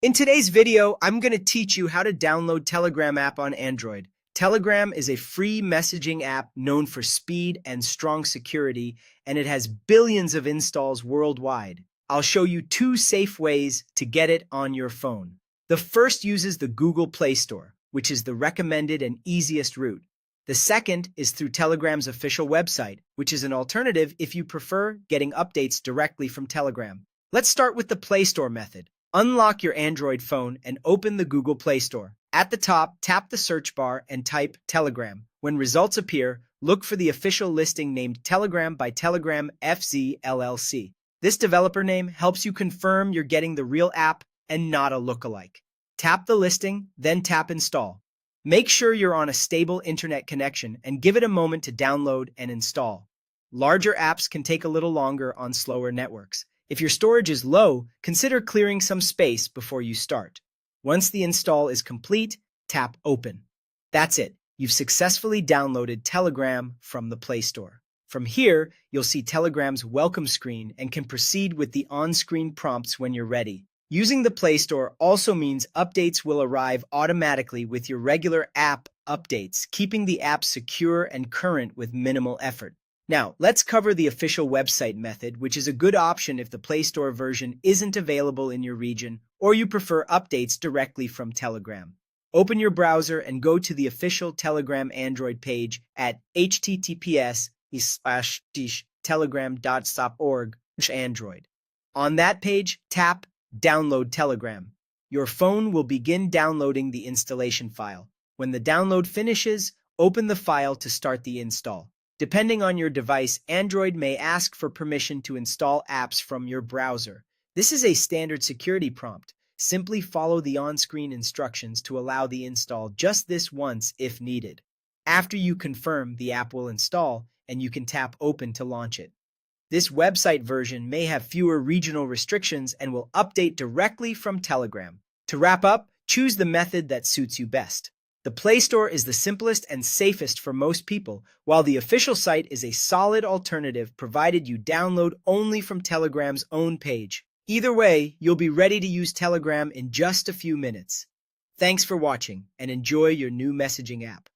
In today's video, I'm going to teach you how to download Telegram app on Android. Telegram is a free messaging app known for speed and strong security, and it has billions of installs worldwide. I'll show you two safe ways to get it on your phone. The first uses the Google Play Store, which is the recommended and easiest route. The second is through Telegram's official website, which is an alternative if you prefer getting updates directly from Telegram. Let's start with the Play Store method. Unlock your Android phone and open the Google Play Store. At the top, tap the search bar and type Telegram. When results appear, look for the official listing named Telegram by Telegram FZ LLC. This developer name helps you confirm you're getting the real app and not a lookalike. Tap the listing, then tap Install. Make sure you're on a stable internet connection and give it a moment to download and install. Larger apps can take a little longer on slower networks. If your storage is low, consider clearing some space before you start. Once the install is complete, tap Open. That's it. You've successfully downloaded Telegram from the Play Store. From here, you'll see Telegram's welcome screen and can proceed with the on-screen prompts when you're ready. Using the Play Store also means updates will arrive automatically with your regular app updates, keeping the app secure and current with minimal effort. Now, let's cover the official website method, which is a good option if the Play Store version isn't available in your region or you prefer updates directly from Telegram. Open your browser and go to the official Telegram Android page at https://telegram.org/android. On that page, tap Download Telegram. Your phone will begin downloading the installation file. When the download finishes, open the file to start the install. Depending on your device, Android may ask for permission to install apps from your browser. This is a standard security prompt. Simply follow the on-screen instructions to allow the install just this once if needed. After you confirm, the app will install, and you can tap Open to launch it. This website version may have fewer regional restrictions and will update directly from Telegram. To wrap up, choose the method that suits you best. The Play Store is the simplest and safest for most people, while the official site is a solid alternative provided you download only from Telegram's own page. Either way, you'll be ready to use Telegram in just a few minutes. Thanks for watching and enjoy your new messaging app.